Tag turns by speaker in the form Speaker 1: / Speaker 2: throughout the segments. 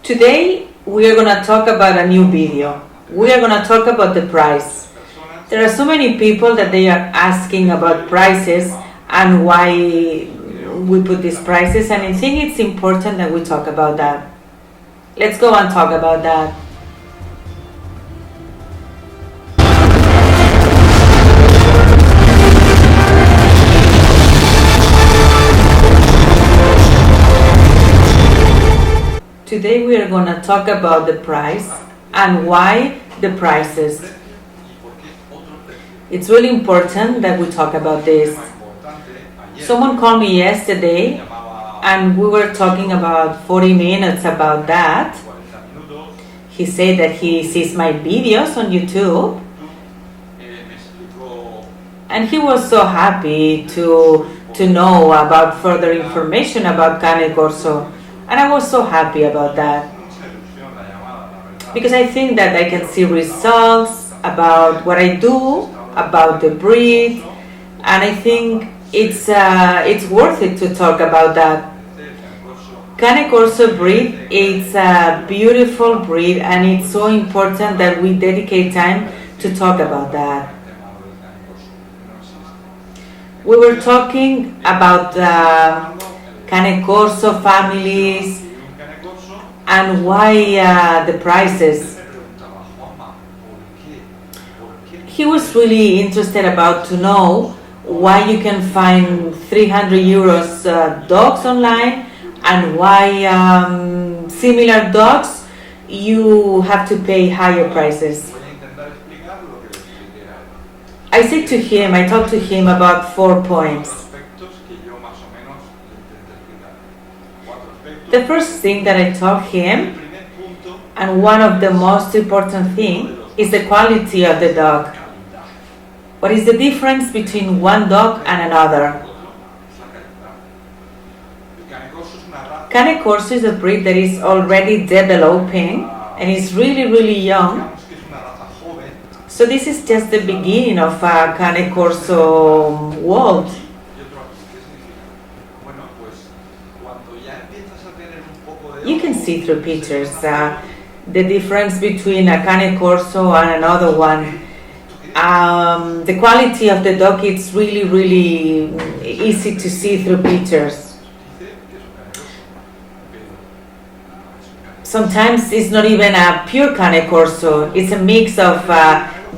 Speaker 1: Today we are going to talk about a new video. We are going to talk about the price. There are so many people that they are asking about prices and why we put these prices, and I think it's important that we talk about that. Let's go and talk about that. Today we are going to talk about the price and why the prices. It's really important that we talk about this. Someone called me yesterday and we were talking about 40 minutes about that. He said that he sees my videos on YouTube and he was so happy to know about further information about Cane Corso. And I was so happy about that because I think that I can see results about what I do, about the breed, and I think it's worth it to talk about that. Cane Corso breed is a beautiful breed, and it's so important that we dedicate time to talk about that. We were talking about Cane Corso families and why the prices. He was really interested about to know why you can find 300 euros dogs online and why similar dogs you have to pay higher prices. I talked to him about 4 points. The first thing that I told him, and one of the most important things, is the quality of the dog. What is the difference between one dog and another? Cane Corso is a breed that is already developing and is really, really young. So this is just the beginning of a Cane Corso world. You can see through pictures the difference between a Cane Corso and another one. The quality of the dog is really, really easy to see through pictures. Sometimes it's not even a pure Cane Corso, it's a mix of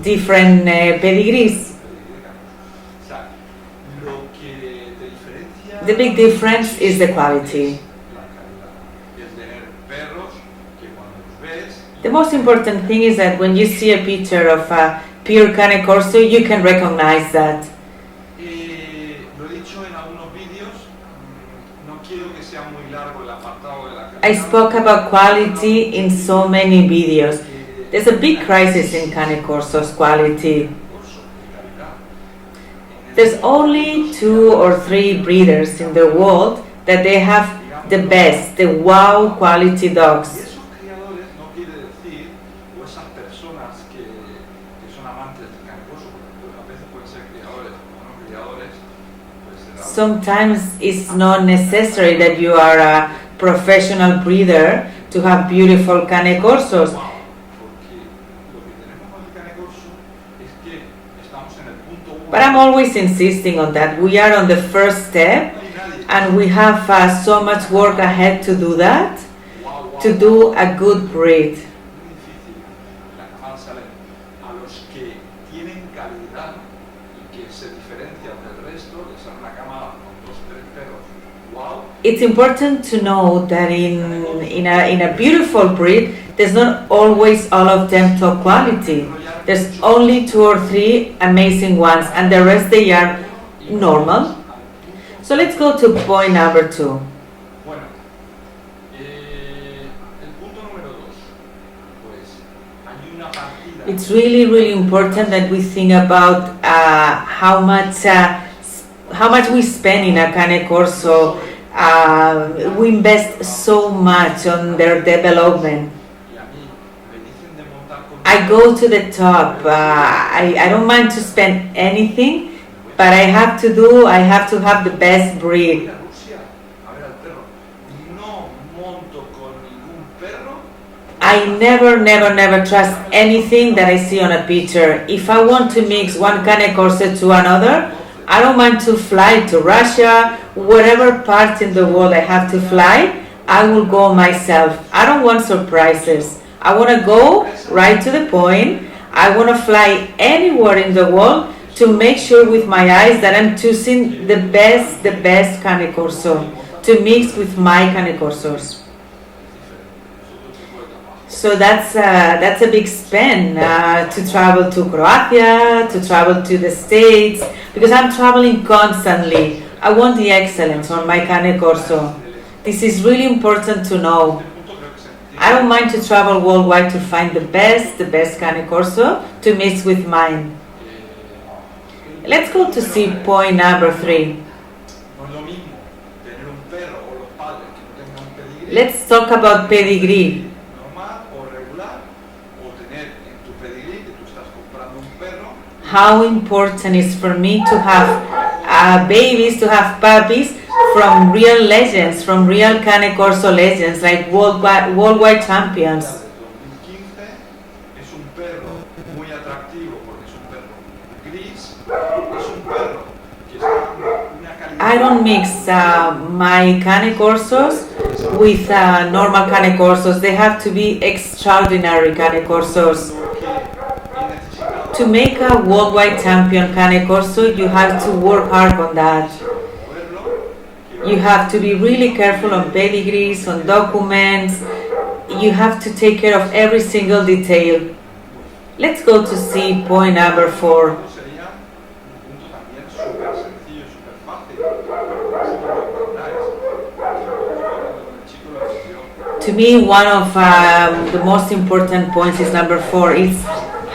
Speaker 1: different pedigrees. The big difference is the quality. The most important thing is that when you see a picture of a pure Cane Corso, you can recognize that. I spoke about quality in so many videos. There's a big crisis in Cane Corso's quality. There's only 2 or 3 breeders in the world that they have the best, the wow quality dogs. Sometimes it's not necessary that you are a professional breeder to have beautiful Cane Corsos. But I'm always insisting on that. We are on the first step and we have so much work ahead to do that, to do a good breed. It's important to know that in a beautiful breed, there's not always all of them top quality. There's only 2 or 3 amazing ones, and the rest they are normal. So let's go to point number 2. It's really, really important that we think about how much we spend in a Cane Corso. We invest so much on their development. I go to the top. I don't mind to spend anything, but I have to have the best breed. I never trust anything that I see on a picture. If I want to mix one Cane Corso to another, I don't mind to fly to Russia, whatever part in the world I have to fly, I will go myself. I don't want surprises. I want to go right to the point. I want to fly anywhere in the world to make sure with my eyes that I'm choosing the best Cane Corso to mix with my Cane Corsos. So that's a big spend to travel to Croatia, to travel to the States, because I'm traveling constantly. I want the excellence on my Cane Corso. This is really important to know. I don't mind to travel worldwide to find the best Cane Corso to mix with mine. Let's go to see point number 3. Let's talk about pedigree. How important is for me to have babies, to have puppies from real legends, from real Cane Corso legends, like worldwide champions. I don't mix my Cane Corsos with normal Cane Corsos. They have to be extraordinary Cane Corsos. To make a worldwide champion Cane Corso, you have to work hard on that. You have to be really careful on pedigrees, on documents. You have to take care of every single detail. Let's go to see point number 4. To me, one of the most important points is number 4. It's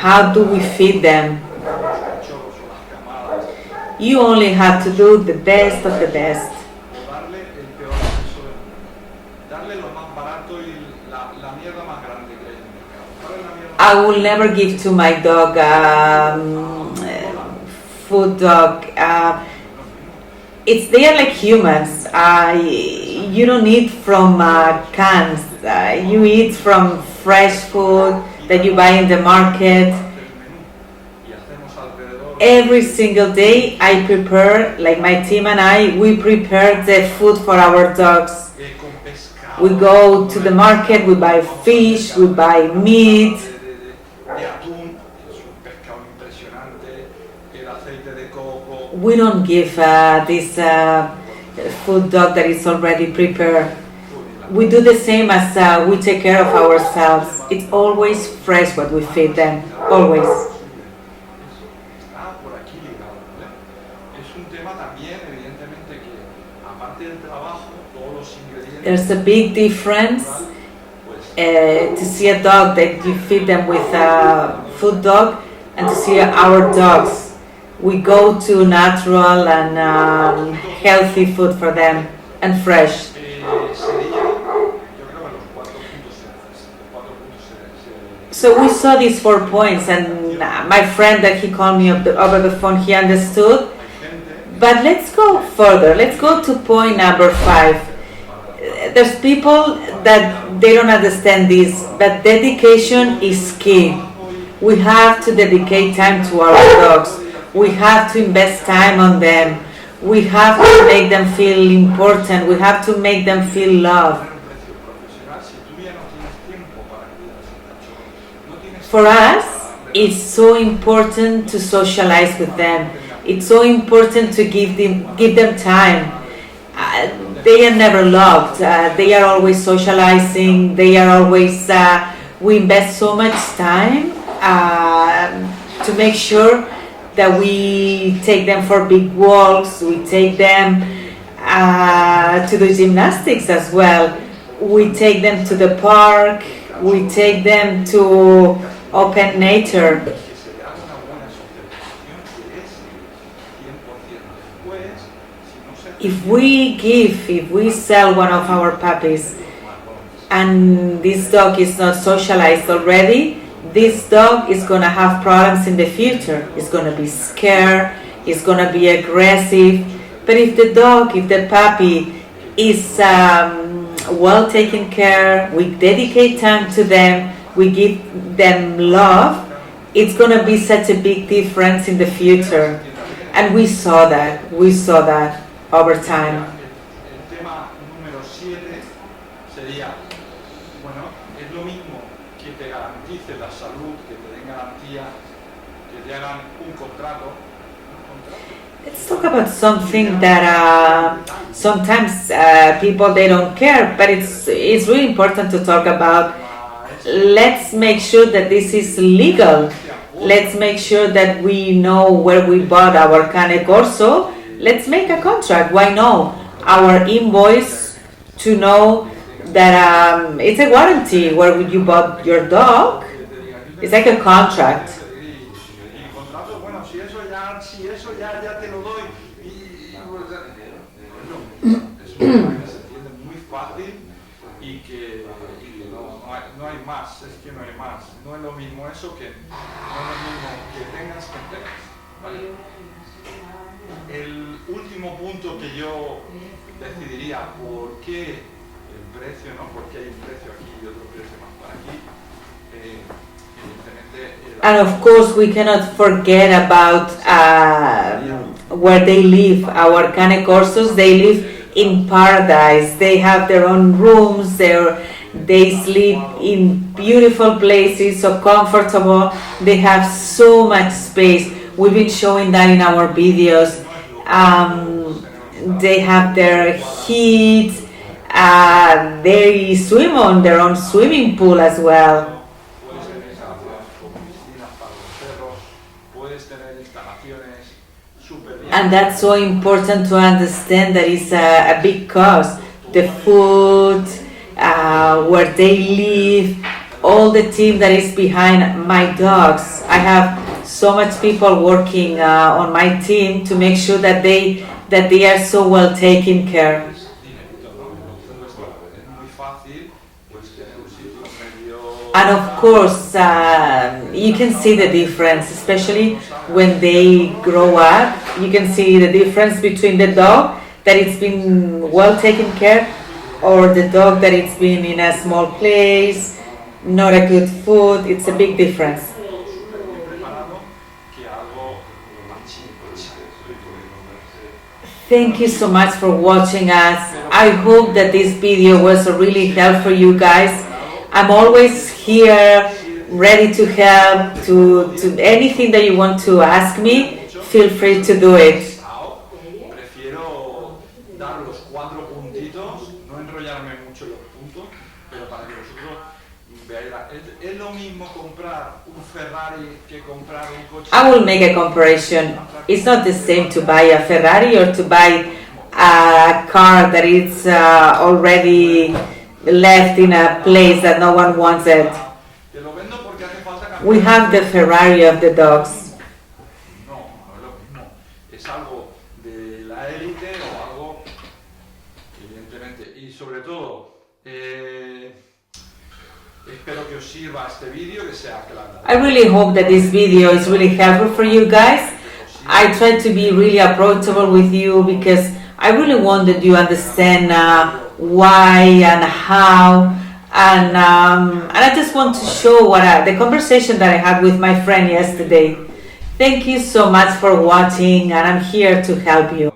Speaker 1: how do we feed them? You only have to do the best of the best. I will never give to my dog food dog. They are like humans. You don't eat from cans. You eat from fresh food that you buy in the market. Every single day I prepare, like my team and I, we prepare the food for our dogs. We go to the market, we buy fish, we buy meat. We don't give this food dog that is already prepared. We do the same as we take care of ourselves. It's always fresh what we feed them, always. There's a big difference to see a dog that you feed them with a food dog and to see our dogs. We go to natural and healthy food for them and fresh. So we saw these 4 points, and my friend that he called me over the phone, he understood. But let's go further. Let's go to point number 5. There's people that they don't understand this, but dedication is key. We have to dedicate time to our dogs. We have to invest time on them. We have to make them feel important. We have to make them feel loved. For us, it's so important to socialize with them. It's so important to give them time. They are never loved. They are always socializing. They are always. We invest so much time to make sure that we take them for big walks. We take them to do gymnastics as well. We take them to the park. We take them to open nature. If we sell one of our puppies and this dog is not socialized already, this dog is going to have problems in the future. It's going to be scared, it's going to be aggressive. But if the puppy is well taken care, we dedicate time to them, we give them love, it's going to be such a big difference in the future. And we saw that over time.
Speaker 2: El tema número 7 sería, bueno, es lo mismo que te garantice la salud, que te den garantía, que te hagan un contrato.
Speaker 1: Let's talk about something that sometimes people they don't care, but it's really important to talk about. Let's make sure that this is legal. Let's make sure that we know where we bought our Cane Corso. Let's make a contract. Why no? Our invoice to know that it's a warranty where you bought your dog. It's like a contract.
Speaker 2: Y contrato, bueno, si eso ya te lo doy. Es una que se entiende muy fácil y que no hay más, es que no hay más. No es lo mismo eso que no es lo mismo que tengas que tengas. ¿Vale? El último punto que yo decidiría por qué el precio, ¿no? Porque hay un precio aquí y otro precio más para aquí.
Speaker 1: And of course, we cannot forget about where they live. Our Cane Corsos, they live in paradise. They have their own rooms. They sleep in beautiful places, so comfortable. They have so much space. We've been showing that in our videos. They have their heat. They swim on their own swimming pool as well. And that's so important to understand that it's a big cost. The food, where they live, all the team that is behind my dogs. I have so much people working on my team to make sure that they are so well taken care. And of course, you can see the difference, especially when they grow up. You can see the difference between the dog that it's been well taken care or the dog that it's been in a small place, not a good food. It's a big difference. Thank you so much for watching us. I hope that this video was really helpful for you guys. I'm always here, ready to help, to anything that you want to ask me, feel free to do it.
Speaker 2: Prefiero dar los 4 puntitos, no enrollarme mucho en los puntos, pero para que vosotros veáis, es lo mismo comprar un Ferrari que comprar un coche.
Speaker 1: I will make a comparison. It's not the same to buy a Ferrari or to buy a car that is already left in a place that no one wants it. We have the Ferrari of the dogs.
Speaker 2: No, no es lo mismo. Es algo de la élite o algo, evidentemente. Y sobre todo, espero que os sirva este vídeo, que sea claro.
Speaker 1: I really hope that this video is really helpful for you guys. I try to be really approachable with you because I really want that you understand why and how, and I just want to show the conversation that I had with my friend yesterday. Thank you so much for watching, and I'm here to help you.